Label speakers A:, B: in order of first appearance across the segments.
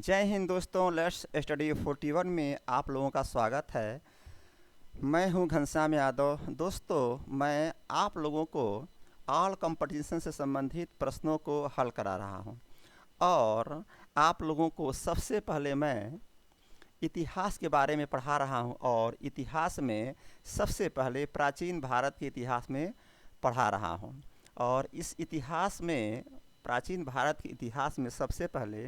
A: जय हिंद दोस्तों, let's study 41 में आप लोगों का स्वागत है। मैं हूं घनश्याम यादव। दोस्तों, मैं आप लोगों को ऑल कंपटीशन से संबंधित प्रश्नों को हल करा रहा हूं और आप लोगों को सबसे पहले मैं इतिहास के बारे में पढ़ा रहा हूं और इतिहास में सबसे पहले प्राचीन भारत के इतिहास में पढ़ा रहा हूं। और इस इतिहास में प्राचीन भारत के इतिहास में सबसे पहले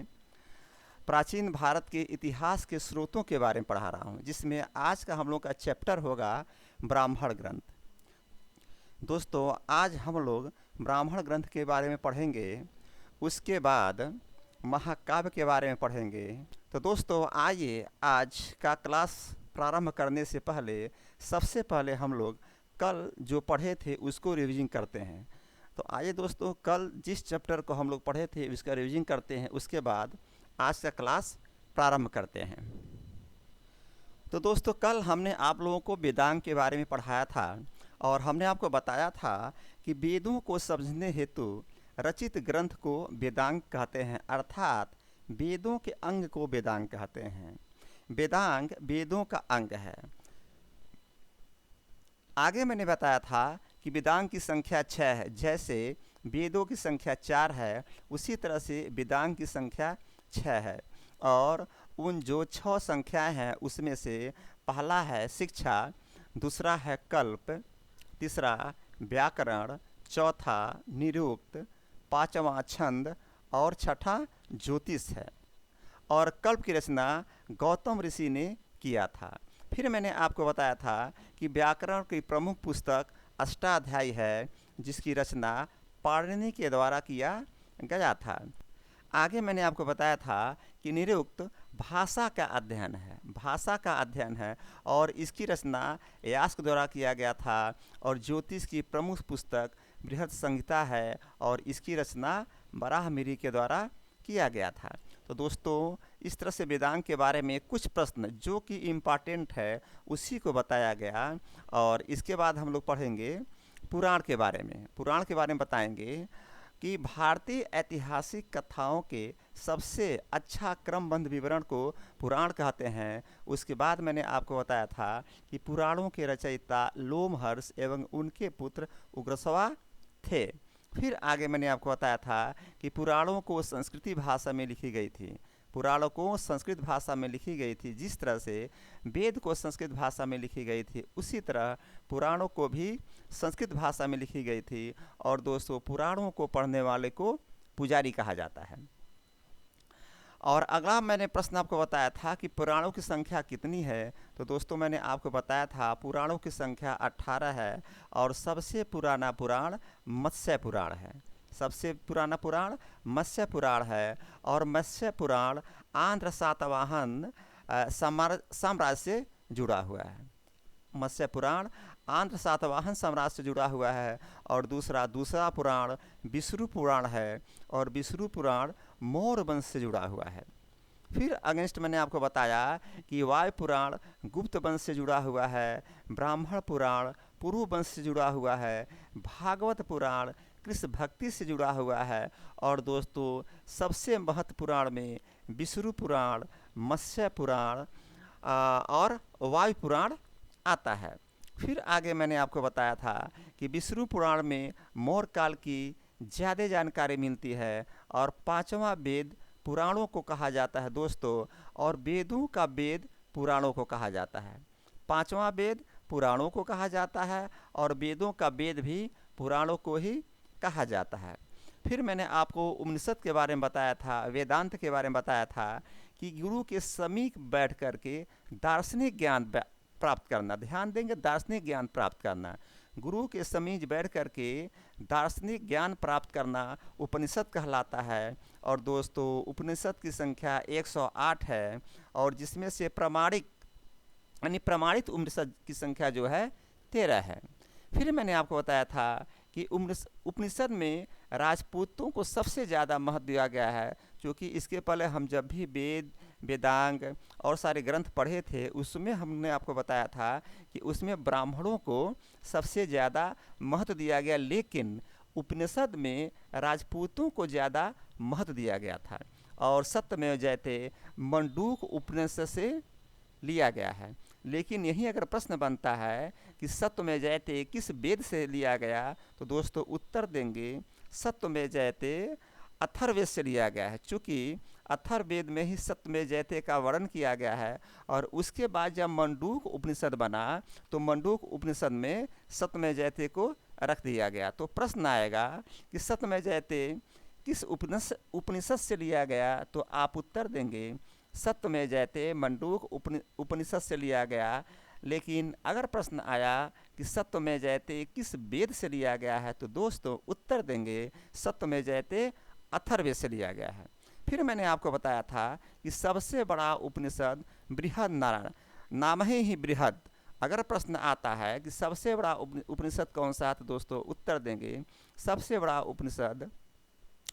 A: प्राचीन भारत के इतिहास के स्रोतों के बारे में पढ़ा रहा हूँ, जिसमें आज का हम लोग का चैप्टर होगा ब्राह्मण ग्रंथ। दोस्तों, आज हम लोग ब्राह्मण ग्रंथ के बारे में पढ़ेंगे, उसके बाद महाकाव्य के बारे में पढ़ेंगे। तो दोस्तों, आइए आज का क्लास प्रारंभ करने से पहले सबसे पहले हम लोग कल जो पढ़े थे उसको रिवीजन करते हैं। तो आइए दोस्तों, कल जिस चैप्टर को हम लोग पढ़े थे उसका रिवीजन करते हैं, उसके बाद आज का क्लास प्रारंभ करते हैं। तो दोस्तों, कल हमने आप लोगों को वेदांग के बारे में पढ़ाया था और हमने आपको बताया था कि वेदों को समझने हेतु रचित ग्रंथ को वेदांग कहते हैं, अर्थात वेदों के अंग को वेदांग कहते हैं। वेदांग वेदों का अंग है। आगे मैंने बताया था कि वेदांग की संख्या 6 है। जैसे वेदों की संख्या 4 है, उसी तरह से वेदांग की संख्या 6 है। और उन जो 6 संख्याएं हैं उसमें से पहला है शिक्षा, दूसरा है कल्प, तीसरा व्याकरण, चौथा निरुक्त, पांचवा छंद और छठा ज्योतिष है। और कल्प की रचना गौतम ऋषि ने किया था। फिर मैंने आपको बताया था कि व्याकरण की प्रमुख पुस्तक अष्टाध्यायी है, जिसकी रचना पाणिनि के द्वारा किया गया था। आगे मैंने आपको बताया था कि निरुक्त भाषा का अध्ययन है, भाषा का अध्ययन है और इसकी रचना यास्क द्वारा किया गया था। और ज्योतिष की प्रमुख पुस्तक बृहद संहिता है और इसकी रचना वराहमिहिर के द्वारा किया गया था। तो दोस्तों, इस तरह से वेदांग के बारे में कुछ प्रश्न जो कि इम्पॉर्टेंट है उसी को बताया गया। और इसके बाद हम लोग पढ़ेंगे पुराण के बारे में। पुराण के बारे में बताएंगे कि भारतीय ऐतिहासिक कथाओं के सबसे अच्छा क्रमबद्ध विवरण को पुराण कहते हैं। उसके बाद मैंने आपको बताया था कि पुराणों के रचयिता लोमहर्ष एवं उनके पुत्र उग्रश्रवा थे। फिर आगे मैंने आपको बताया था कि पुराणों को संस्कृत भाषा में लिखी गई थी। पुराणों को संस्कृत भाषा में लिखी गई थी। जिस तरह से वेद को संस्कृत भाषा में लिखी गई थी, उसी तरह पुराणों को भी संस्कृत भाषा में लिखी गई थी। और दोस्तों, पुराणों को पढ़ने वाले को पुजारी कहा जाता है। और अगला मैंने प्रश्न आपको बताया था कि पुराणों की संख्या कितनी है। तो दोस्तों, मैंने आपको बताया था पुराणों की संख्या 18 है और सबसे पुराना पुराण मत्स्य पुराण है। सबसे पुराना पुराण मत्स्य पुराण है और मत्स्य पुराण आंध्र सातवाहन साम्राज्य से जुड़ा हुआ है। मत्स्य पुराण आंध्र सातवाहन साम्राज्य से जुड़ा हुआ है। और दूसरा पुराण विष्णु पुराण है और विष्णु पुराण मौर्य वंश से जुड़ा हुआ है। फिर अगेंस्ट मैंने आपको बताया कि वायु पुराण गुप्त वंश से जुड़ा हुआ है, ब्राह्मण पुराण पुरु वंश से जुड़ा हुआ है, भागवत पुराण कृष्ण भक्ति से जुड़ा हुआ है। और दोस्तों, सबसे महत्व पुराण में विष्णु पुराण, मत्स्य पुराण और वायु पुराण आता है। फिर आगे मैंने आपको बताया था कि विष्णु पुराण में मौर्य काल की ज़्यादा जानकारी मिलती है और पांचवा वेद पुराणों को कहा जाता है दोस्तों। और वेदों का वेद पुराणों को कहा जाता है। पांचवा वेद पुराणों को कहा जाता है और वेदों का वेद भी पुराणों को ही कहा जाता है। फिर मैंने आपको उपनिषद के बारे में बताया था, वेदांत के बारे में बताया था कि गुरु के समीप बैठ करके दार्शनिक ज्ञान प्राप्त करना। ध्यान देंगे, दार्शनिक ज्ञान प्राप्त करना, गुरु के समीप बैठ करके दार्शनिक ज्ञान प्राप्त करना उपनिषद कहलाता है। और दोस्तों, उपनिषद की संख्या 108 है और जिसमें से प्रमाणिक यानी प्रमाणित उपनिषद की संख्या जो है 13 है। फिर मैंने आपको बताया था कि उपनिषद में राजपूतों को सबसे ज़्यादा महत्व दिया गया है, क्योंकि इसके पहले हम जब भी वेद, वेदांग और सारे ग्रंथ पढ़े थे उसमें हमने आपको बताया था कि उसमें ब्राह्मणों को सबसे ज़्यादा महत्व दिया गया, लेकिन उपनिषद में राजपूतों को ज़्यादा महत्व दिया गया था। और सत्यमेव जयते मंडूक उपनिषद से लिया गया है। लेकिन यही अगर प्रश्न बनता है कि सत्यमेव जयते किस वेद से लिया गया, तो दोस्तों उत्तर देंगे सत्यमेव जयते अथर्ववेद से लिया गया है। चूँकि अथर्ववेद में ही सत्यमेव जयते का वर्णन किया गया है, और उसके बाद जब मंडूक उपनिषद बना तो मंडूक उपनिषद में सत्यमेव जयते को रख दिया गया। तो प्रश्न आएगा कि सत्यमेव जयते किस उपनिषद से लिया गया, तो आप उत्तर देंगे सत्यमेव जयते मंडूक उपनिषद से लिया गया। लेकिन अगर प्रश्न आया कि सत्यमेव जयते किस वेद से लिया गया है, तो दोस्तों उत्तर देंगे सत्यमेव जयते अथर्ववेद से लिया गया है। फिर मैंने आपको बताया था कि सबसे बड़ा उपनिषद बृहद नारायण, नाम ही बृहद। अगर प्रश्न आता है कि सबसे बड़ा उपनिषद कौन सा है, तो दोस्तों उत्तर देंगे सबसे बड़ा उपनिषद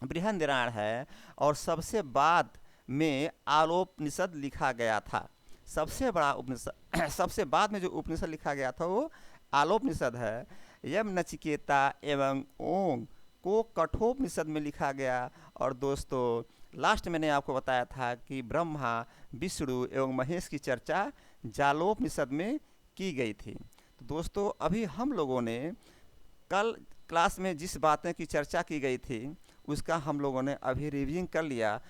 A: बृहद नारायण है, और सबसे बाद में आलोपनिषद लिखा गया था। सबसे बड़ा उपनिषद सबसे बाद में जो उपनिषद लिखा गया था वो आलोपनिषद है। यम नचिकेता एवं ओम को कठोपनिषद में लिखा गया। और दोस्तों लास्ट मैंने आपको बताया था कि ब्रह्मा विष्णु एवं महेश की चर्चा जालोपनिषद में की गई थी। तो दोस्तों अभी हम लोगों ने कल क्लास में जिस बातें की चर्चा की गई थी उसका हम लोगों ने अभी रिवीजन कर लिया,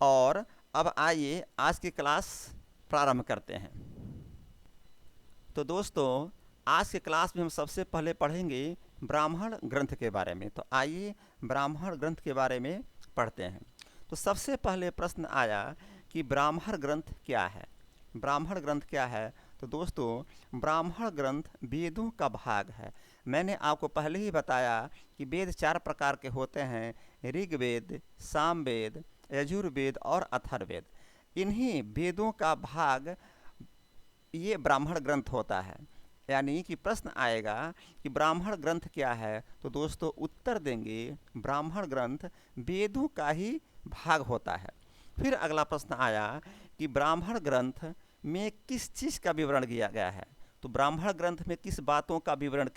A: और अब आइए आज की क्लास प्रारंभ करते हैं। तो दोस्तों आज के क्लास में हम सबसे पहले पढ़ेंगे ब्राह्मण ग्रंथ के बारे में। तो आइए ब्राह्मण ग्रंथ के बारे में पढ़ते हैं। तो सबसे पहले प्रश्न आया कि ब्राह्मण ग्रंथ क्या है। ब्राह्मण ग्रंथ क्या है, तो दोस्तों ब्राह्मण ग्रंथ वेदों का भाग है। मैंने आपको पहले ही बताया कि वेद 4 प्रकार के होते हैं, ऋग्वेद, सामवेद, यजुर्वेद और अथर्ववेद। इन्हीं वेदों का भाग ये ब्राह्मण ग्रंथ होता है। यानी कि प्रश्न आएगा कि ब्राह्मण ग्रंथ क्या है, तो दोस्तों उत्तर देंगे ब्राह्मण ग्रंथ वेदों का ही भाग होता है। फिर अगला प्रश्न आया कि ब्राह्मण ग्रंथ में किस चीज़ का विवरण किया गया है। तो ब्राह्मण ग्रंथ में किस बातों का विवरण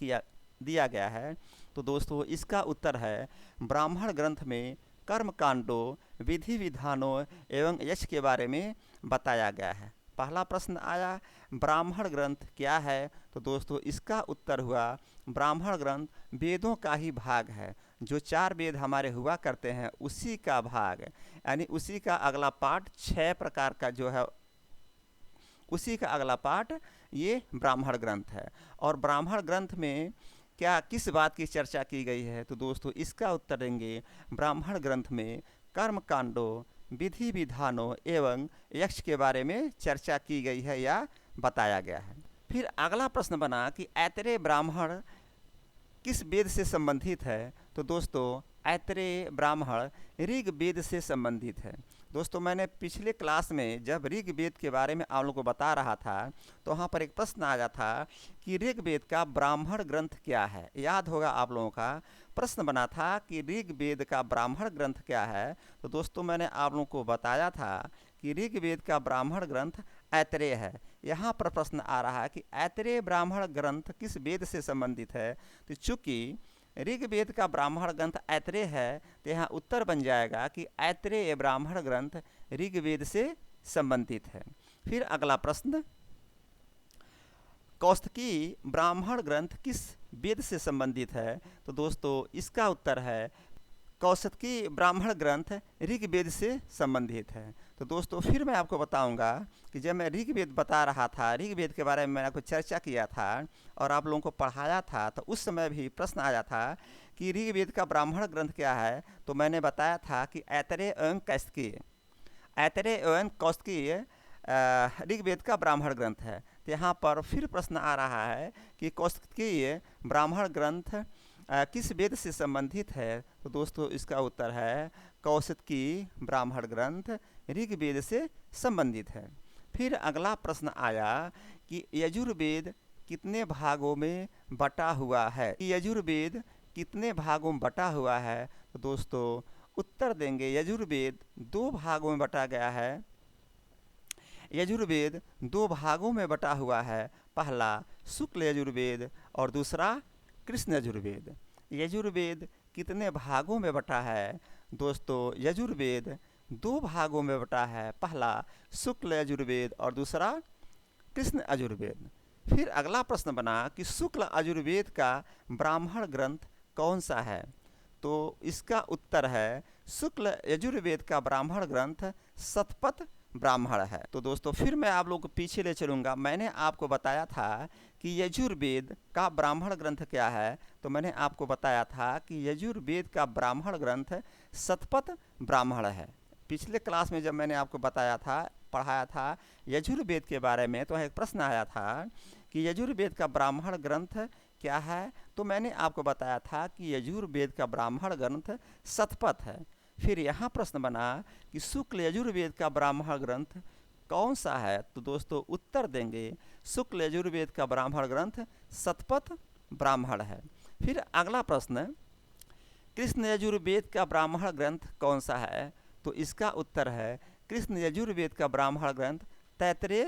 A: दिया गया है, तो दोस्तों इसका उत्तर है ब्राह्मण ग्रंथ में कर्म कांडों, विधि विधानों एवं यश के बारे में बताया गया है। पहला प्रश्न आया ब्राह्मण ग्रंथ क्या है, तो दोस्तों इसका उत्तर हुआ ब्राह्मण ग्रंथ वेदों का ही भाग है। जो 4 वेद हमारे हुआ करते हैं उसी का भाग, यानी उसी का अगला पार्ट 6 प्रकार का जो है उसी का अगला पार्ट ये ब्राह्मण ग्रंथ है। और ब्राह्मण ग्रंथ में क्या किस बात की चर्चा की गई है, तो दोस्तों इसका उत्तर देंगे ब्राह्मण ग्रंथ में कर्म कांडों, विधि विधानों एवं यक्ष के बारे में चर्चा की गई है या बताया गया है। फिर अगला प्रश्न बना कि ऐतरेय ब्राह्मण किस वेद से संबंधित है, तो दोस्तों ऐतरेय ब्राह्मण ऋग्वेद से संबंधित है। दोस्तों मैंने पिछले क्लास में जब ऋग्वेद के बारे में आप लोगों को बता रहा था तो वहाँ पर एक प्रश्न आया था कि ऋग्वेद का ब्राह्मण ग्रंथ क्या है। याद होगा आप लोगों का प्रश्न बना था कि ऋग्वेद का ब्राह्मण ग्रंथ क्या है। तो दोस्तों मैंने आप लोगों को बताया था कि ऋग्वेद का ब्राह्मण ग्रंथ ऐतरेय है। यहाँ पर प्रश्न आ रहा है कि ऐतरेय ब्राह्मण ग्रंथ किस वेद से संबंधित है। तो चूँकि ऋग्वेद का ब्राह्मण ग्रंथ ऐतरेय है, तो यहाँ उत्तर बन जाएगा कि ऐतरेय ब्राह्मण ग्रंथ ऋग्वेद से संबंधित है। फिर अगला प्रश्न, कौस्तकी ब्राह्मण ग्रंथ किस वेद से संबंधित है, तो दोस्तों इसका उत्तर है कौस्तकी ब्राह्मण ग्रंथ ऋग्वेद से संबंधित है। तो दोस्तों फिर मैं आपको बताऊंगा कि जब मैं ऋग्वेद बता रहा था, ऋग्वेद के बारे में मैंने आपको चर्चा किया था और आप लोगों को पढ़ाया था, तो उस समय भी प्रश्न आया था कि ऋग्वेद का ब्राह्मण ग्रंथ क्या है। तो मैंने बताया था कि ऐतरेय एवं कौस्तकी, ऐतरेय एवं कौस्तकी ऋग्वेद का ब्राह्मण ग्रंथ है। तो यहाँ पर फिर प्रश्न आ रहा है कि कौस्तकी ब्राह्मण ग्रंथ किस वेद से संबंधित है। तो दोस्तों इसका उत्तर है कौस्तकी ब्राह्मण ग्रंथ ऋग्वेद से संबंधित है। फिर अगला प्रश्न आया कि यजुर्वेद कितने भागों में बटा हुआ है। यजुर्वेद कितने भागों में बटा हुआ है, तो दोस्तों उत्तर देंगे यजुर्वेद 2 भागों में बटा गया है। यजुर्वेद 2 भागों में बटा हुआ है, पहला शुक्ल यजुर्वेद और दूसरा कृष्ण यजुर्वेद। यजुर्वेद कितने भागों में बटा है, दोस्तों यजुर्वेद दो भागों में बटा है, पहला शुक्ल यजुर्वेद और दूसरा कृष्ण यजुर्वेद। फिर अगला प्रश्न बना कि शुक्ल यजुर्वेद का ब्राह्मण ग्रंथ कौन सा है? तो इसका उत्तर है शुक्ल यजुर्वेद का ब्राह्मण ग्रंथ शतपथ ब्राह्मण है। तो दोस्तों फिर मैं आप लोग को पीछे ले चलूँगा। मैंने आपको बताया था कि यजुर्वेद का ब्राह्मण ग्रंथ क्या है, तो मैंने आपको बताया था कि यजुर्वेद का ब्राह्मण ग्रंथ शतपथ ब्राह्मण है। पिछले क्लास में जब मैंने आपको बताया था, पढ़ाया था यजुर्वेद के बारे में, तो एक प्रश्न आया था कि यजुर्वेद का ब्राह्मण ग्रंथ क्या है, तो मैंने आपको बताया था कि यजुर्वेद का ब्राह्मण ग्रंथ शतपथ है। फिर यहाँ प्रश्न बना कि शुक्ल यजुर्वेद का ब्राह्मण ग्रंथ कौन सा है, तो दोस्तों उत्तर देंगे शुक्ल यजुर्वेद का ब्राह्मण ग्रंथ शतपथ ब्राह्मण है। फिर अगला प्रश्न, कृष्ण यजुर्वेद का ब्राह्मण ग्रंथ कौन सा है, तो इसका उत्तर है कृष्ण यजुर्वेद का ब्राह्मण ग्रंथ तैत्रेय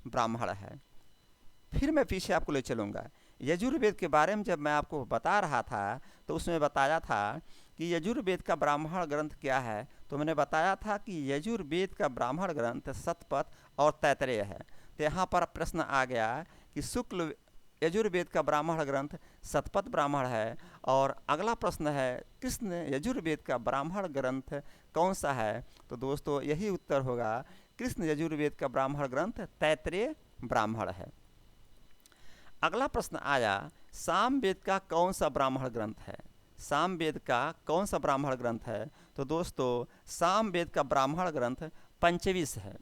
A: ब्राह्मण है। फिर मैं पीछे आपको ले चलूँगा। यजुर्वेद के बारे में जब मैं आपको बता रहा था तो उसमें बताया था कि यजुर्वेद का ब्राह्मण ग्रंथ क्या है, तो मैंने बताया था कि यजुर्वेद का ब्राह्मण ग्रंथ शतपथ और तैत्रेय है। तो यहाँ पर प्रश्न आ गया कि शुक्ल यजुर्वेद का ब्राह्मण ग्रंथ शतपथ ब्राह्मण है, और अगला प्रश्न है कृष्ण यजुर्वेद का ब्राह्मण ग्रंथ कौन सा है, तो दोस्तों यही उत्तर होगा कृष्ण यजुर्वेद का ब्राह्मण ग्रंथ तैत्रेय ब्राह्मण है। अगला प्रश्न आया सामवेद का कौन सा ब्राह्मण ग्रंथ है? सामवेद का कौन सा ब्राह्मण ग्रंथ है, तो दोस्तों सामवेद का ब्राह्मण ग्रंथ पंचविश है।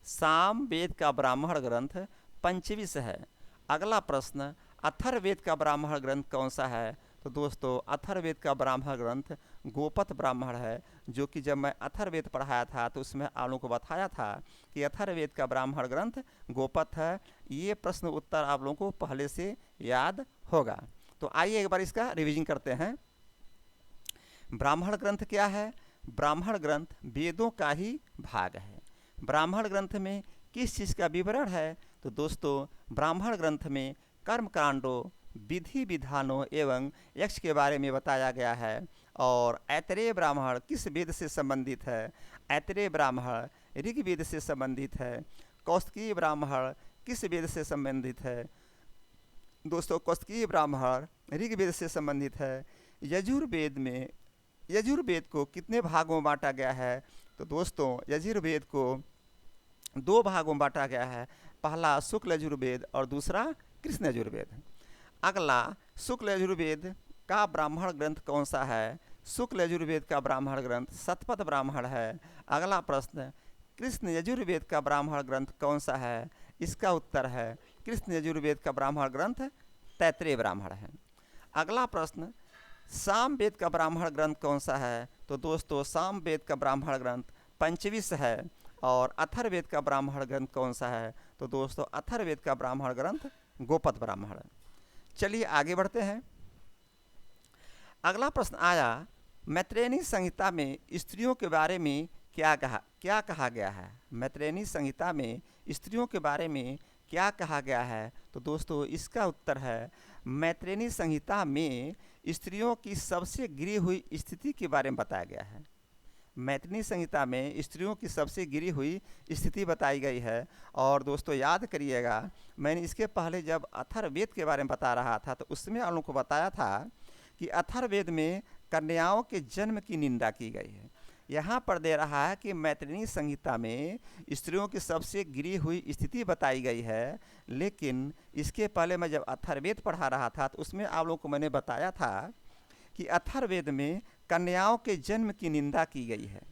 A: सामवेद का ब्राह्मण ग्रंथ पंचविश है। अगला प्रश्न, अथर्ववेद का ब्राह्मण ग्रंथ कौन सा है, तो दोस्तों अथर्ववेद का ब्राह्मण ग्रंथ गोपथ ब्राह्मण है, जो कि जब मैं अथर्ववेद पढ़ाया था तो उसमें आप लोगों को बताया था कि अथर्ववेद का ब्राह्मण ग्रंथ गोपथ है। ये प्रश्न उत्तर आप लोगों को पहले से याद होगा। तो आइए एक बार इसका रिवीजन करते हैं। ब्राह्मण ग्रंथ क्या है? ब्राह्मण ग्रंथ वेदों का ही भाग है। ब्राह्मण ग्रंथ में किस चीज़ का विवरण है, तो दोस्तों ब्राह्मण ग्रंथ में कर्मकांडों, विधि विधानों एवं यक्ष के बारे में बताया गया है। और ऐतरेय ब्राह्मण किस वेद से संबंधित है? ऐतरेय ब्राह्मण ऋग्वेद से संबंधित है। कौस्तुकीय ब्राह्मण किस वेद से संबंधित है? दोस्तों कौस्तुकीय ब्राह्मण ऋग्वेद से संबंधित है। यजुर्वेद में यजुर्वेद को कितने भागों में बांटा गया है, तो दोस्तों यजुर्वेद को दो भागों में बांटा गया है, पहला शुक्ल यजुर्वेद और दूसरा कृष्ण यजुर्वेद। अगला, शुक्ल यजुर्वेद का ब्राह्मण ग्रंथ कौन सा है? शुक्ल यजुर्वेद का ब्राह्मण ग्रंथ शतपथ ब्राह्मण है। अगला प्रश्न, कृष्ण यजुर्वेद का ब्राह्मण ग्रंथ कौन सा है? इसका उत्तर है कृष्ण यजुर्वेद का ब्राह्मण ग्रंथ तैत्रेय ब्राह्मण है। अगला प्रश्न, सामवेद का ब्राह्मण ग्रंथ कौन सा है? तो दोस्तों सामवेद का ब्राह्मण ग्रंथ पंचविश है। और अथर्ववेद का ब्राह्मण ग्रंथ कौन सा है? तो दोस्तों अथर्ववेद का ब्राह्मण ग्रंथ गोपथ ब्राह्मण है। चलिए आगे बढ़ते हैं। अगला प्रश्न आया, मैत्रेयनी संहिता में स्त्रियों के बारे में क्या कहा गया है? मैत्रेयनी संहिता में स्त्रियों के बारे में क्या कहा गया है? तो दोस्तों इसका उत्तर है मैत्रेयनी संहिता में स्त्रियों की सबसे गिरी हुई स्थिति के बारे में बताया गया है। मैत्रेयनी संहिता में स्त्रियों की सबसे गिरी हुई स्थिति बताई गई है। और दोस्तों याद करिएगा, मैंने इसके पहले जब अथर्ववेद के बारे में बता रहा था तो उसमें आप लोगों को बताया था कि अथर्ववेद में कन्याओं के जन्म की निंदा की गई है। यहाँ पर दे रहा है कि मैत्रेयनी संहिता में स्त्रियों की सबसे गिरी हुई स्थिति बताई गई है, लेकिन इसके पहले मैं जब अथर्ववेद पढ़ा रहा था तो उसमें आप लोगों को मैंने बताया था कि अथर्ववेद में कन्याओं के जन्म की निंदा की गई है।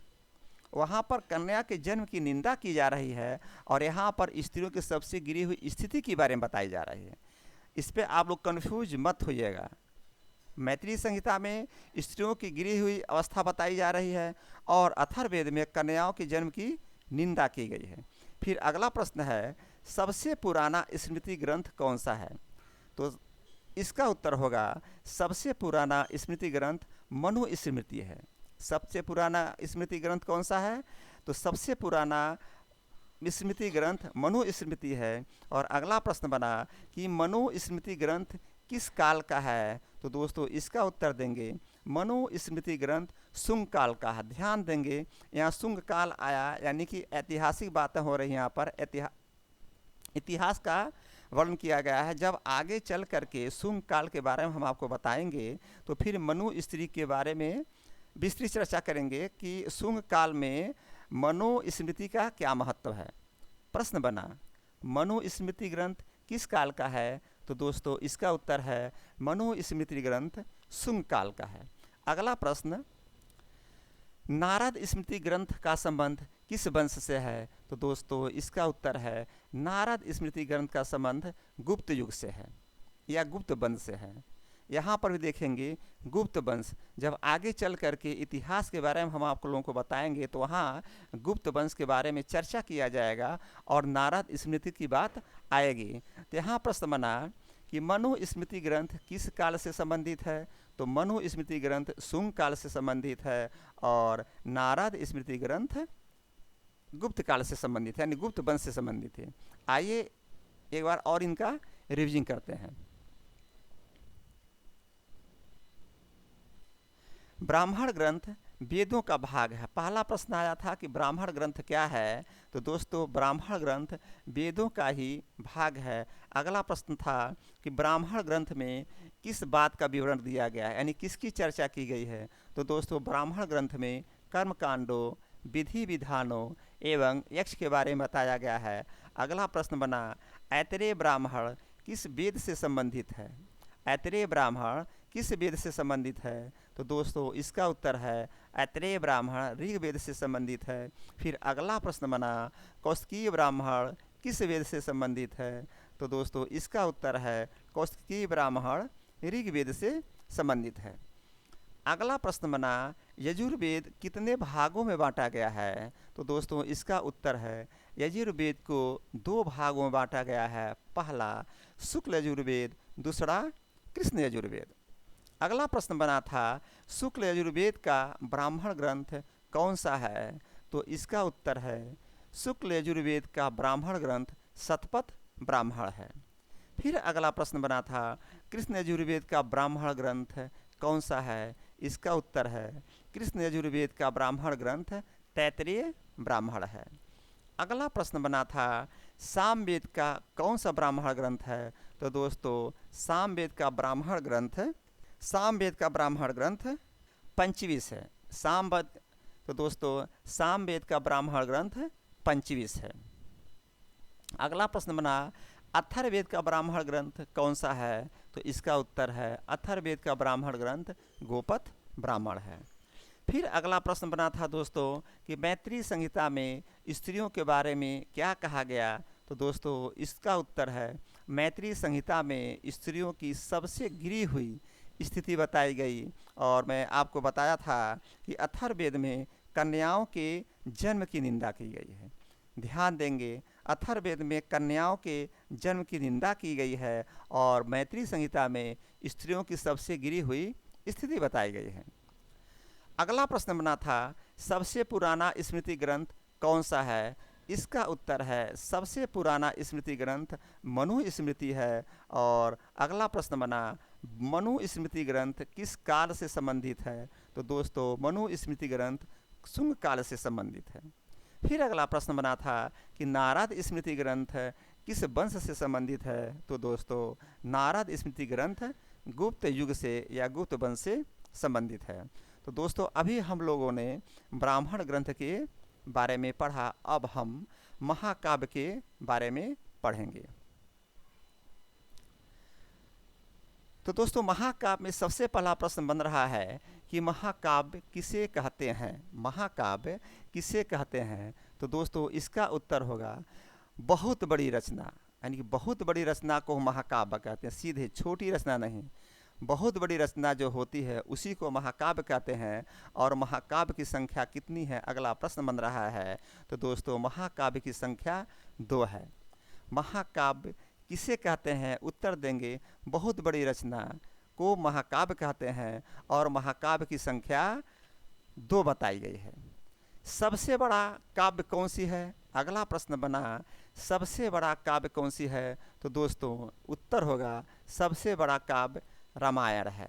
A: वहाँ पर कन्या के जन्म की निंदा की जा रही है और यहाँ पर स्त्रियों की सबसे गिरी हुई स्थिति के बारे में बताई जा रही है। इस पर आप लोग कन्फ्यूज मत होइएगा। मैत्रेयी संहिता में स्त्रियों की गिरी हुई अवस्था बताई जा रही है और अथर्ववेद में कन्याओं के जन्म की निंदा की गई है। फिर अगला प्रश्न है, सबसे पुराना स्मृति ग्रंथ कौन सा है? तो इसका उत्तर होगा सबसे पुराना स्मृति ग्रंथ मनुस्मृति है। सबसे पुराना स्मृति ग्रंथ कौन सा है? तो सबसे पुराना स्मृति ग्रंथ मनुस्मृति है। और अगला प्रश्न बना कि मनुस्मृति ग्रंथ किस काल का है? तो दोस्तों इसका उत्तर देंगे मनुस्मृति ग्रंथ शुंग काल का है। ध्यान देंगे यहाँ शुंग काल आया, यानी कि ऐतिहासिक बातें हो रही हैं यहाँ पर, इतिहास का वर्णन किया गया है। जब आगे चल करके शुंग काल के बारे में हम आपको बताएंगे तो फिर मनुस्मृति के बारे में विस्तृत चर्चा करेंगे कि शुंग काल में मनुस्मृति का क्या महत्व है। प्रश्न बना, मनुस्मृति ग्रंथ किस काल का है? तो दोस्तों इसका उत्तर है मनुस्मृति ग्रंथ शुंग काल का है। अगला प्रश्न, नारद स्मृति ग्रंथ का संबंध किस वंश से है? तो दोस्तों इसका उत्तर है नारद स्मृति ग्रंथ का संबंध गुप्त युग से है या गुप्त वंश से है। यहाँ पर भी देखेंगे गुप्त वंश। जब आगे चल करके इतिहास के बारे में हम आप लोगों को बताएंगे तो वहाँ गुप्त वंश के बारे में चर्चा किया जाएगा और नारद स्मृति की बात आएगी। तो यहाँ प्रश्न बना कि मनुस्मृति ग्रंथ किस काल से संबंधित है? तो मनुस्मृति ग्रंथ शुंग काल से संबंधित है और नारद स्मृति ग्रंथ गुप्त काल से संबंधित है, यानी गुप्त वंश से संबंधित है। आइए एक बार और इनका रिविजन करते हैं। ब्राह्मण ग्रंथ वेदों का भाग है। पहला प्रश्न आया था कि ब्राह्मण ग्रंथ क्या है? तो दोस्तों ब्राह्मण ग्रंथ वेदों का ही भाग है। अगला प्रश्न था कि ब्राह्मण ग्रंथ में किस बात का विवरण दिया गया है, यानी किसकी चर्चा की गई है? तो दोस्तों ब्राह्मण ग्रंथ में कर्मकांडों, विधि विधानों एवं यक्ष के बारे में बताया गया है। अगला प्रश्न बना, ऐतरेय ब्राह्मण किस वेद से संबंधित है? ऐतरेय ब्राह्मण किस वेद से संबंधित है? तो दोस्तों इसका उत्तर है ऐतरेय ब्राह्मण ऋग्वेद से संबंधित है। फिर अगला प्रश्न बना, कौशिकीय ब्राह्मण किस वेद से संबंधित है? तो दोस्तों इसका उत्तर है कौशिकीय ब्राह्मण ऋग्वेद से संबंधित है। अगला प्रश्न बना, यजुर्वेद कितने भागों में बांटा गया है? तो दोस्तों इसका उत्तर है यजुर्वेद को 2 भागों में बांटा गया है। पहला शुक्ल यजुर्वेद, दूसरा कृष्ण यजुर्वेद। अगला प्रश्न बना था शुक्ल यजुर्वेद का ब्राह्मण ग्रंथ कौन सा है? तो इसका उत्तर है शुक्ल यजुर्वेद का ब्राह्मण ग्रंथ शतपथ ब्राह्मण है। फिर अगला प्रश्न बना था कृष्ण यजुर्वेद का ब्राह्मण ग्रंथ कौन सा है? इसका उत्तर है कृष्ण यजुर्वेद का ब्राह्मण ग्रंथ तैत्तिरीय ब्राह्मण है। अगला प्रश्न बना था सामवेद का कौन सा ब्राह्मण ग्रंथ है? तो दोस्तों सामवेद का ब्राह्मण ग्रंथ पंचविश है। तो दोस्तों सामवेद का ब्राह्मण ग्रंथ पंचविश है। अगला प्रश्न बना अथर्ववेद का ब्राह्मण ग्रंथ कौन सा है? तो इसका उत्तर है अथर्ववेद का ब्राह्मण ग्रंथ गोपथ ब्राह्मण है। फिर अगला प्रश्न बना था दोस्तों कि मैत्री संहिता में स्त्रियों के बारे में क्या कहा गया? तो दोस्तों इसका उत्तर है मैत्री संहिता में स्त्रियों की सबसे गिरी हुई स्थिति बताई गई। और मैं आपको बताया था कि अथर्ववेद में कन्याओं के जन्म की निंदा की गई है। ध्यान देंगे अथर्ववेद में कन्याओं के जन्म की निंदा की गई है और मैत्री संहिता में स्त्रियों की सबसे गिरी हुई स्थिति बताई गई है। अगला प्रश्न बना था सबसे पुराना स्मृति ग्रंथ कौन सा है? इसका उत्तर है सबसे पुराना स्मृति ग्रंथ मनुस्मृति है। और अगला प्रश्न बना मनुस्मृति ग्रंथ किस काल से संबंधित है? तो दोस्तों मनुस्मृति ग्रंथ शुंग काल से संबंधित है। फिर अगला प्रश्न बना था कि नारद स्मृति ग्रंथ किस वंश से संबंधित है? तो दोस्तों नारद स्मृति ग्रंथ गुप्त युग से या गुप्त वंश से संबंधित है। तो दोस्तों अभी हम लोगों ने ब्राह्मण ग्रंथ के बारे में पढ़ा, अब हम महाकाव्य के बारे में पढ़ेंगे। तो दोस्तों महाकाव्य में सबसे पहला प्रश्न बन रहा है कि महाकाव्य किसे कहते हैं? महाकाव्य किसे कहते हैं? तो दोस्तों इसका उत्तर होगा बहुत बड़ी रचना, यानी कि बहुत बड़ी रचना को महाकाव्य कहते हैं, सीधे छोटी रचना नहीं। बहुत बड़ी रचना जो होती है उसी को महाकाव्य कहते हैं। और महाकाव्य की संख्या कितनी है अगला प्रश्न बन रहा है। तो दोस्तों महाकाव्य की संख्या 2 है। महाकाव्य किसे कहते हैं? उत्तर देंगे बहुत बड़ी रचना को महाकाव्य कहते हैं और महाकाव्य की संख्या 2 बताई गई है। सबसे बड़ा काव्य कौन सी है? अगला प्रश्न बना सबसे बड़ा काव्य कौन सी है? तो दोस्तों उत्तर होगा सबसे बड़ा काव्य रामायण है।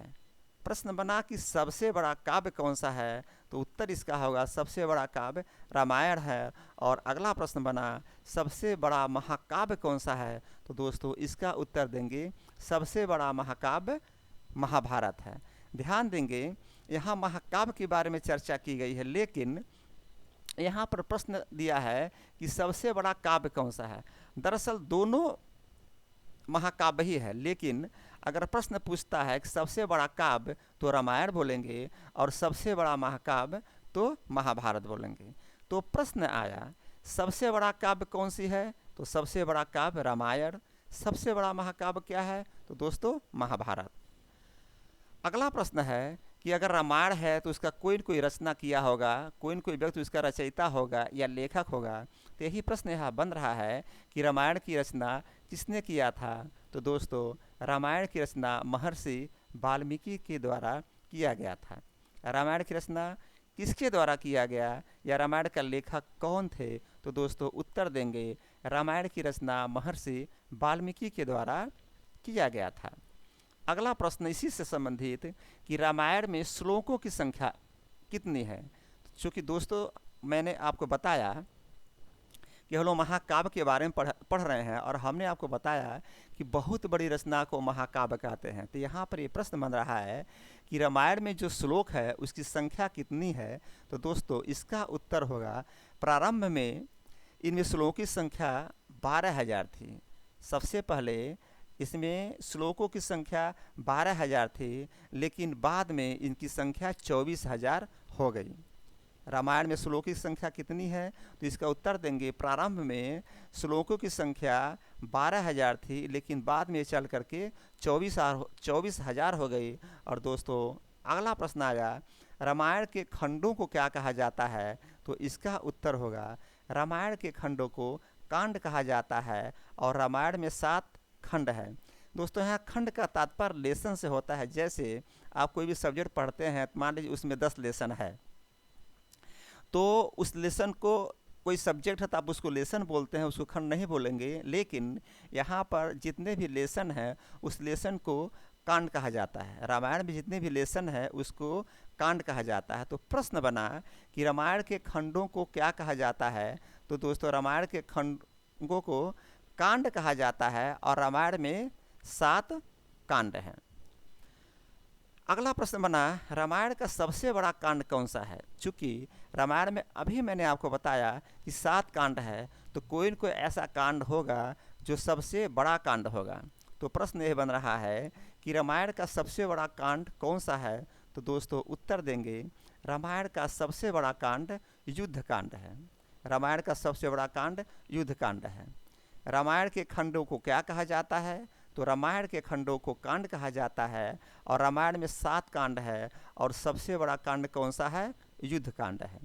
A: प्रश्न बना कि सबसे बड़ा काव्य कौन सा है, तो उत्तर इसका होगा सबसे बड़ा काव्य रामायण है। और अगला प्रश्न बना सबसे बड़ा महाकाव्य कौन सा है, तो दोस्तों इसका उत्तर देंगे सबसे बड़ा महाकाव्य महाभारत है। ध्यान देंगे यहाँ महाकाव्य के बारे में चर्चा की गई है, लेकिन यहाँ पर प्रश्न दिया है कि सबसे बड़ा काव्य कौन सा है। दरअसल दोनों महाकाव्य ही है, लेकिन अगर प्रश्न पूछता है कि सबसे बड़ा काव्य, तो रामायण बोलेंगे और सबसे बड़ा महाकाव्य तो महाभारत बोलेंगे। तो प्रश्न आया सबसे बड़ा काव्य कौन सी है, तो सबसे बड़ा काव्य रामायण। सबसे बड़ा महाकाव्य क्या है, तो दोस्तों महाभारत। अगला प्रश्न है कि अगर रामायण है तो उसका कोई न कोई रचना किया होगा, कोई न कोई व्यक्ति उसका रचयिता होगा या लेखक होगा। तो यही प्रश्न यहाँ बन रहा है कि रामायण की रचना किसने किया था, तो दोस्तों रामायण की रचना महर्षि वाल्मीकि के द्वारा किया गया था। रामायण की रचना किसके द्वारा किया गया या रामायण का लेखक कौन थे, तो दोस्तों उत्तर देंगे रामायण की रचना महर्षि वाल्मीकि के द्वारा किया गया था। अगला प्रश्न इसी से संबंधित कि रामायण में श्लोकों की संख्या कितनी है। चूँकि दोस्तों मैंने आपको बताया कि हम लोग महाकाव्य के बारे में पढ़ रहे हैं और हमने आपको बताया कि बहुत बड़ी रचना को महाकाव्य कहते हैं। तो यहाँ पर ये प्रश्न बन रहा है कि रामायण में जो श्लोक है उसकी संख्या कितनी है, तो दोस्तों इसका उत्तर होगा प्रारंभ में इनमें श्लोकों की संख्या 12,000 थी। सबसे पहले इसमें श्लोकों की संख्या 12,000 थी, लेकिन बाद में इनकी संख्या 24,000 हो गई। रामायण में श्लोकों की संख्या कितनी है, तो इसका उत्तर देंगे प्रारंभ में श्लोकों की संख्या 12,000 थी, लेकिन बाद में चल करके 24,000 हो गई। और दोस्तों अगला प्रश्न आया रामायण के खंडों को क्या कहा जाता है, तो इसका उत्तर होगा रामायण के खंडों को कांड कहा जाता है और रामायण में 7 खंड है। दोस्तों यहाँ खंड का तात्पर्य लेसन से होता है। जैसे आप कोई भी सब्जेक्ट पढ़ते हैं, मान लीजिए उसमें 10 लेसन है, तो उस लेसन को कोई सब्जेक्ट है तो आप उसको लेसन बोलते हैं, उसको खंड नहीं बोलेंगे। लेकिन यहाँ पर जितने भी लेसन हैं उस लेसन को कांड कहा जाता है। रामायण में जितने भी लेसन है उसको कांड कहा जाता है। तो प्रश्न बना कि रामायण के खंडों को क्या कहा जाता है, तो दोस्तों रामायण के खंडों को कांड कहा जाता है और रामायण में 7 कांड हैं। अगला प्रश्न बना रामायण का सबसे बड़ा कांड कौन सा है। चूँकि रामायण में अभी मैंने आपको बताया कि 7 कांड है, तो कोई न कोई ऐसा कांड होगा जो सबसे बड़ा कांड होगा। तो प्रश्न यह बन रहा है कि रामायण का सबसे बड़ा कांड कौन सा है, तो दोस्तों उत्तर देंगे रामायण का सबसे बड़ा कांड युद्ध कांड है। रामायण का सबसे बड़ा कांड युद्ध कांड है। रामायण के खंडों को क्या कहा जाता है, तो रामायण के खंडों को कांड कहा जाता है और रामायण में 7 कांड है और सबसे बड़ा कांड कौन सा है, युद्ध कांड है।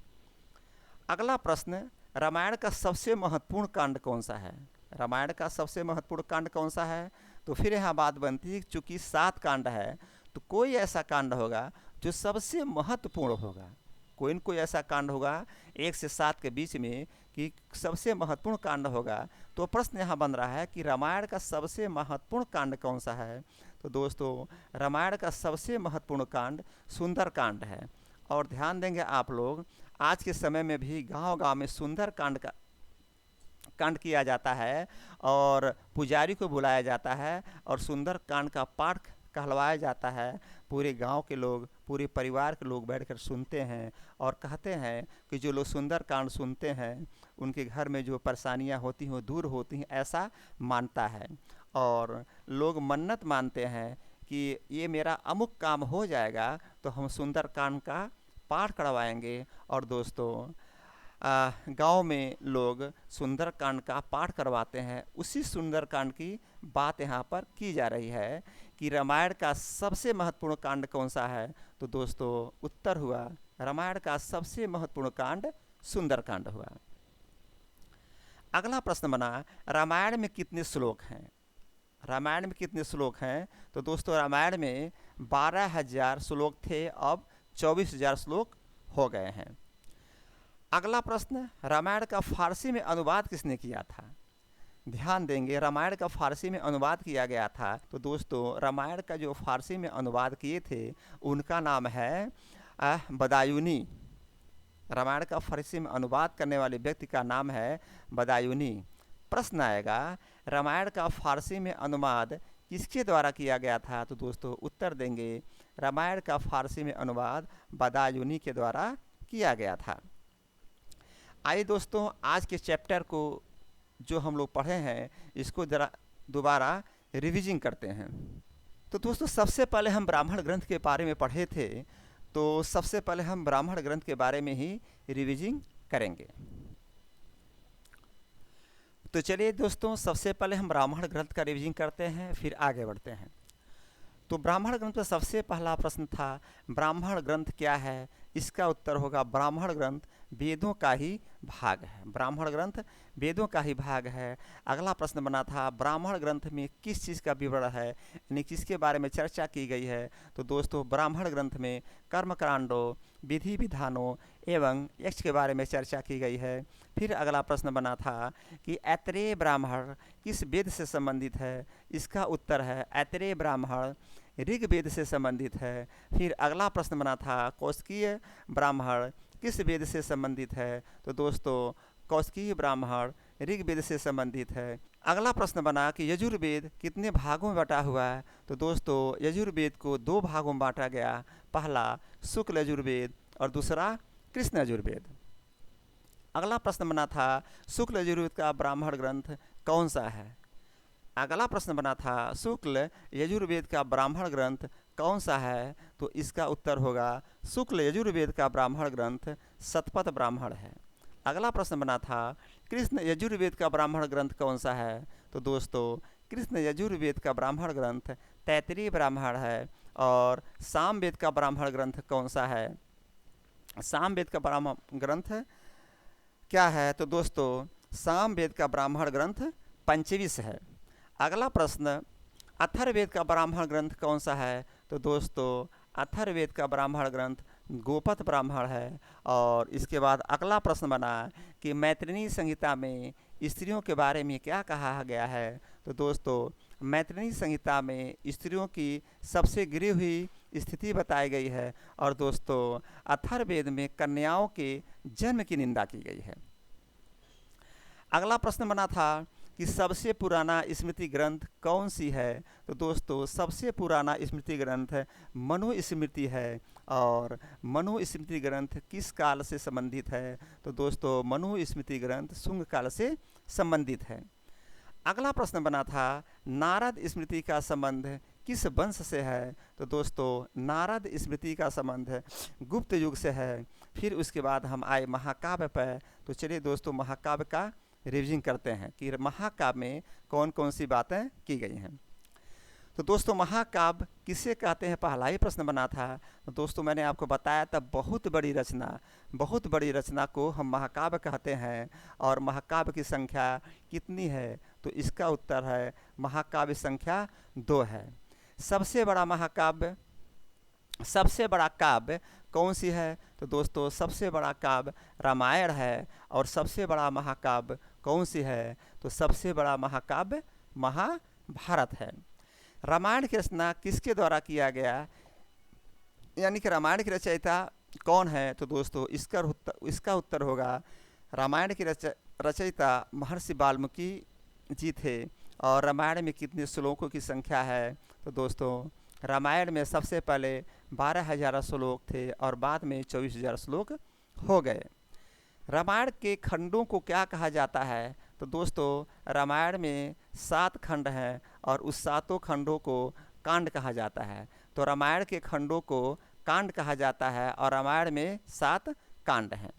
A: अगला प्रश्न रामायण का सबसे महत्वपूर्ण कांड कौन सा है। रामायण का सबसे महत्वपूर्ण कांड कौन सा है, तो फिर यहाँ बात बनती है चूँकि 7 कांड है तो कोई ऐसा कांड होगा जो सबसे महत्वपूर्ण होगा। कोई न कोई ऐसा कांड होगा 1 से 7 के बीच में कि सबसे महत्वपूर्ण कांड होगा। तो प्रश्न यहाँ बन रहा है कि रामायण का सबसे महत्वपूर्ण कांड कौन सा है, तो दोस्तों रामायण का सबसे महत्वपूर्ण कांड सुंदर कांड है। और ध्यान देंगे आप लोग आज के समय में भी गांव-गांव में सुंदर कांड किया जाता है और पुजारी को बुलाया जाता है और सुंदर कांड का पाठ कहलवाया जाता है। पूरे गांव के लोग, पूरे परिवार के लोग बैठकर सुनते हैं और कहते हैं कि जो लोग सुंदर कांड सुनते हैं उनके घर में जो परेशानियां होती हैं वो दूर होती हैं, ऐसा मानता है। और लोग मन्नत मानते हैं कि ये मेरा अमुक काम हो जाएगा तो हम सुंदर कांड का पाठ करवाएंगे। और दोस्तों गांव में लोग सुंदर कांड का पाठ करवाते हैं। उसी सुंदर कांड की बात यहाँ पर की जा रही है कि रामायण का सबसे महत्वपूर्ण कांड कौन सा है, तो दोस्तों उत्तर हुआ रामायण का सबसे महत्वपूर्ण कांड सुंदर कांड हुआ। अगला प्रश्न बना रामायण में कितने श्लोक हैं। रामायण में कितने श्लोक हैं, तो दोस्तों रामायण में 12,000 श्लोक थे, अब 24,000 श्लोक हो गए हैं। अगला प्रश्न रामायण का फारसी में अनुवाद किसने किया था। ध्यान देंगे, रामायण का फारसी में अनुवाद किया गया था। तो दोस्तों रामायण का जो फारसी में अनुवाद किए थे उनका नाम है बदायूनी। रामायण का फारसी में अनुवाद करने वाले व्यक्ति का नाम है बदायूनी। प्रश्न आएगा, रामायण का फारसी में अनुवाद किसके द्वारा किया गया था? तो दोस्तों उत्तर देंगे, रामायण का फारसी में अनुवाद बदायूनी के द्वारा किया गया था। आइए दोस्तों, आज के चैप्टर को जो हम लोग पढ़े हैं इसको जरा दोबारा रिवीजिंग करते हैं। तो दोस्तों सबसे पहले हम ब्राह्मण ग्रंथ के बारे में पढ़े थे, तो सबसे पहले हम ब्राह्मण ग्रंथ के बारे में ही रिवीजिंग करेंगे। तो चलिए दोस्तों, सबसे पहले हम ब्राह्मण ग्रंथ का रिवीजिंग करते हैं, फिर आगे बढ़ते हैं। तो ब्राह्मण ग्रंथ में सबसे पहला प्रश्न था, ब्राह्मण ग्रंथ क्या है? इसका उत्तर होगा, ब्राह्मण ग्रंथ वेदों का ही भाग है। ब्राह्मण ग्रंथ वेदों का ही भाग है। अगला प्रश्न बना था, ब्राह्मण ग्रंथ में किस चीज़ का विवरण है, यानी किसके बारे में चर्चा की गई है? तो दोस्तों ब्राह्मण ग्रंथ में कर्मकांडों, विधि विधानों एवं यक्ष के बारे में चर्चा की गई है। फिर अगला प्रश्न बना था कि ऐतरेय ब्राह्मण किस वेद से संबंधित है? इसका उत्तर है, ऐतरेय ब्राह्मण ऋग्वेद से संबंधित है। फिर अगला प्रश्न बना था, कौशिकीय ब्राह्मण किस वेद से संबंधित है? तो दोस्तों कौशिकीय ब्राह्मण ऋग्वेद से संबंधित है। अगला प्रश्न बना कि यजुर्वेद कितने भागों में बटा हुआ है? तो दोस्तों यजुर्वेद को 2 भागों में बांटा गया, पहला शुक्ल यजुर्वेद और दूसरा कृष्ण यजुर्वेद। अगला प्रश्न बना था, शुक्ल यजुर्वेद का ब्राह्मण ग्रंथ कौन सा है? अगला प्रश्न बना था, शुक्ल यजुर्वेद का ब्राह्मण ग्रंथ कौन सा है? तो इसका उत्तर होगा, शुक्ल यजुर्वेद का ब्राह्मण ग्रंथ शतपथ ब्राह्मण है। अगला प्रश्न बना था, कृष्ण यजुर्वेद का ब्राह्मण ग्रंथ कौन सा है? तो दोस्तों कृष्ण यजुर्वेद का ब्राह्मण ग्रंथ तैतरीय ब्राह्मण है। और सामवेद का ब्राह्मण ग्रंथ कौन सा है? सामवेद का ब्राह्मण ग्रंथ क्या है? तो दोस्तों सामवेद का ब्राह्मण ग्रंथ पंचविश है। अगला प्रश्न, अथर्ववेद का ब्राह्मण ग्रंथ कौन सा है? तो दोस्तों अथर्ववेद का ब्राह्मण ग्रंथ गोपथ ब्राह्मण है। और इसके बाद अगला प्रश्न बना कि मैत्रेयी संहिता में स्त्रियों के बारे में क्या कहा गया है? तो दोस्तों मैत्रेयी संहिता में स्त्रियों की सबसे गिरी हुई स्थिति बताई गई है। और दोस्तों अथर्ववेद में कन्याओं के जन्म की निंदा की गई है। अगला प्रश्न बना था कि सबसे पुराना स्मृति ग्रंथ कौन सी है? तो दोस्तों सबसे पुराना स्मृति ग्रंथ मनुस्मृति है। और मनुस्मृति ग्रंथ किस काल से संबंधित है? तो दोस्तों मनुस्मृति ग्रंथ शुंग काल से संबंधित है। अगला प्रश्न बना था, नारद स्मृति का संबंध किस वंश से है? तो दोस्तों नारद स्मृति का संबंध गुप्त युग से है। फिर उसके बाद हम आए महाकाव्य पर। तो चलिए दोस्तों महाकाव्य का रिविजन करते हैं कि महाकाव्य में कौन कौन सी बातें की गई हैं। तो दोस्तों महाकाव्य किसे कहते हैं, पहला ही प्रश्न बना था। तो दोस्तों मैंने आपको बताया था बहुत बड़ी रचना को हम महाकाव्य कहते हैं। और महाकाव्य की संख्या कितनी है? तो इसका उत्तर है महाकाव्य संख्या 2 है। सबसे बड़ा काव्य कौन सी है? तो दोस्तों सबसे बड़ा काव्य रामायण है। और सबसे बड़ा महाकाव्य कौन सी है? तो सबसे बड़ा महाकाव्य महाभारत है। रामायण की रचना किसके द्वारा किया गया, यानी कि रामायण की रचयिता कौन है? तो दोस्तों इसका उत्तर होगा, रामायण की रचयिता महर्षि वाल्मीकि जी थे। और रामायण में कितने श्लोकों की संख्या है? तो दोस्तों रामायण में सबसे पहले 12,000 श्लोक थे और बाद में 24,000 श्लोक हो गए। रामायण के खंडों को क्या कहा जाता है? तो दोस्तों रामायण में 7 खंड हैं और उस 7 खंडों को कांड कहा जाता है। तो रामायण के खंडों को कांड कहा जाता है और रामायण में 7 कांड हैं।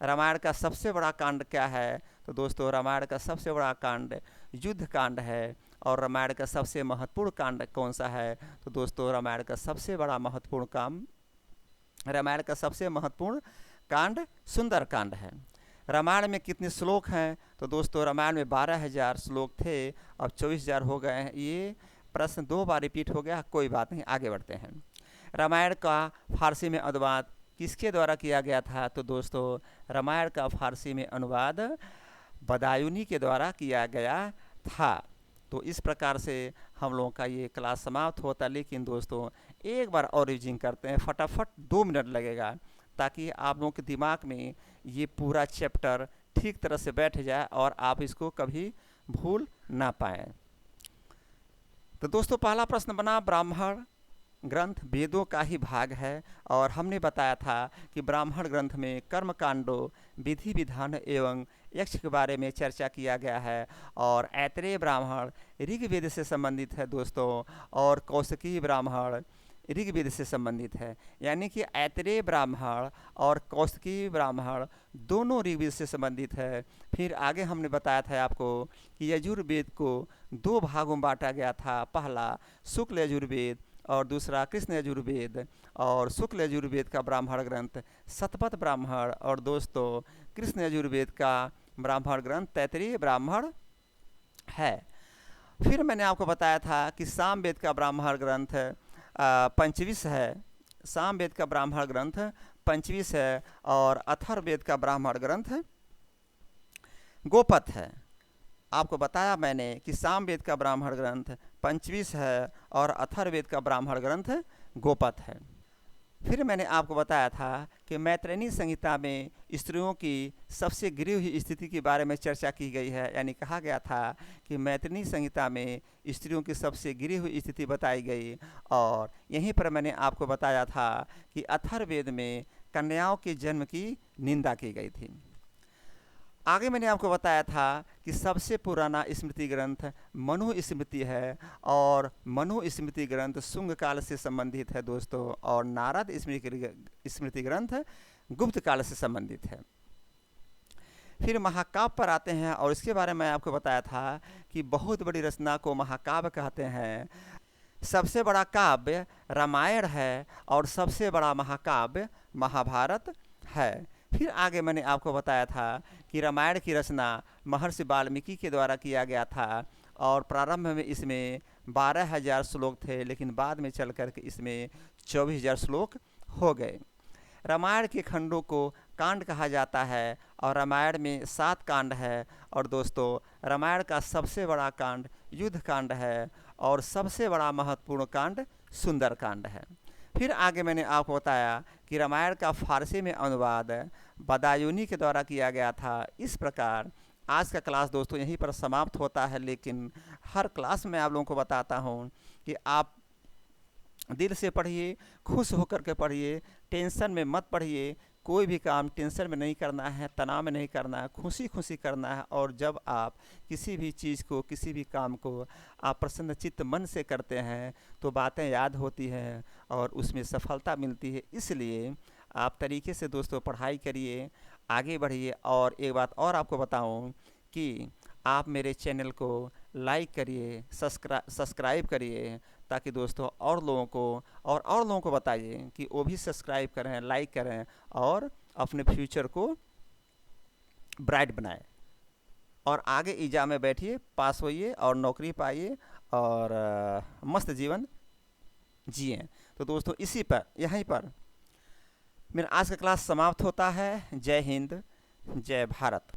A: रामायण का सबसे बड़ा कांड क्या है? तो दोस्तों रामायण का सबसे बड़ा कांड युद्ध कांड है। और रामायण का सबसे महत्वपूर्ण कांड कौन सा है? तो दोस्तों रामायण का सबसे महत्वपूर्ण कांड सुंदर कांड है। रामायण में कितने श्लोक हैं? तो दोस्तों रामायण में 12,000 श्लोक थे, अब 24,000 हो गए हैं। ये प्रश्न 2 बार रिपीट हो गया, कोई बात नहीं, आगे बढ़ते हैं। रामायण का फारसी में अनुवाद किसके द्वारा किया गया था? तो दोस्तों रामायण का फारसी में अनुवाद बदायूनी के द्वारा किया गया था। तो इस प्रकार से हम लोगों का ये क्लास समाप्त होता। लेकिन दोस्तों एक बार और रिविजन करते हैं, फटाफट 2 मिनट लगेगा, ताकि आप लोगों के दिमाग में ये पूरा चैप्टर ठीक तरह से बैठ जाए और आप इसको कभी भूल ना पाएँ। तो दोस्तों पहला प्रश्न बना, ब्राह्मण ग्रंथ वेदों का ही भाग है, और हमने बताया था कि ब्राह्मण ग्रंथ में कर्म कांडों, विधि विधान एवं यक्ष के बारे में चर्चा किया गया है। और ऐतरेय ब्राह्मण ऋग्वेद से संबंधित है दोस्तों, और कौशिकी ब्राह्मण ऋग्वेद से संबंधित है। यानी कि ऐतरेय ब्राह्मण और कौशिकी ब्राह्मण दोनों ऋग्वेद से संबंधित है। फिर आगे हमने बताया था आपको कि यजुर्वेद को 2 भागों में बांटा गया था, पहला शुक्ल यजुर्वेद और दूसरा कृष्ण यजुर्वेद। और शुक्ल यजुर्वेद का ब्राह्मण ग्रंथ शतपथ ब्राह्मण, और दोस्तों कृष्ण यजुर्वेद का ब्राह्मण ग्रंथ तैत्तिरीय ब्राह्मण है। फिर मैंने आपको बताया था कि सामवेद का ब्राह्मण ग्रंथ पंचविश है, सामवेद का ब्राह्मण ग्रंथ पंचविश है, और अथर्ववेद का ब्राह्मण ग्रंथ गोपथ है। आपको बताया मैंने कि सामवेद का ब्राह्मण ग्रंथ पंचविश है और अथर्ववेद का ब्राह्मण ग्रंथ गोपथ है। फिर मैंने आपको बताया था कि मैत्रेयी संहिता में स्त्रियों की सबसे गिरी हुई स्थिति के बारे में चर्चा की गई है। यानी कहा गया था कि मैत्रेयी संहिता में स्त्रियों की सबसे गिरी हुई स्थिति बताई गई। और यहीं पर मैंने आपको बताया था कि अथर्ववेद में कन्याओं के जन्म की निंदा की गई थी। आगे मैंने आपको बताया था कि सबसे पुराना स्मृति ग्रंथ मनु स्मृति है, और मनु स्मृति ग्रंथ शुंग काल से संबंधित है दोस्तों, और नारद स्मृति ग्रंथ गुप्त काल से संबंधित है। फिर महाकाव्य पर आते हैं, और इसके बारे में आपको बताया था कि बहुत बड़ी रचना को महाकाव्य कहते हैं। सबसे बड़ा काव्य रामायण है, और सबसे बड़ा महाकाव्य महाभारत है। फिर आगे मैंने आपको बताया था कि रामायण की रचना महर्षि वाल्मीकि के द्वारा किया गया था, और प्रारंभ में इसमें 12,000 श्लोक थे, लेकिन बाद में चल कर के इसमें 24,000 श्लोक हो गए। रामायण के खंडों को कांड कहा जाता है, और रामायण में 7 कांड है। और दोस्तों रामायण का सबसे बड़ा कांड युद्ध कांड है, और सबसे बड़ा महत्वपूर्ण कांड सुंदर कांड है। फिर आगे मैंने आपको बताया कि रामायण का फारसी में अनुवाद बदायूनी के द्वारा किया गया था। इस प्रकार आज का क्लास दोस्तों यहीं पर समाप्त होता है। लेकिन हर क्लास में आप लोगों को बताता हूँ कि आप दिल से पढ़िए, खुश होकर के पढ़िए, टेंशन में मत पढ़िए। कोई भी काम टेंशन में नहीं करना है, तनाव में नहीं करना है, खुशी खुशी करना है। और जब आप किसी भी चीज़ को, किसी भी काम को आप प्रसन्नचित्त मन से करते हैं तो बातें याद होती हैं और उसमें सफलता मिलती है। इसलिए आप तरीके से दोस्तों पढ़ाई करिए, आगे बढ़िए। और एक बात और आपको बताऊं कि आप मेरे चैनल को लाइक करिए, सब्सक्राइब करिए, ताकि दोस्तों और लोगों को बताइए कि वो भी सब्सक्राइब करें, लाइक करें, और अपने फ्यूचर को ब्राइट बनाएं। और आगे एग्जाम में बैठिए, पास होइए और नौकरी पाइए, और मस्त जीवन जिए। तो दोस्तों यहीं पर मेरा आज का क्लास समाप्त होता है। जय हिंद, जय भारत।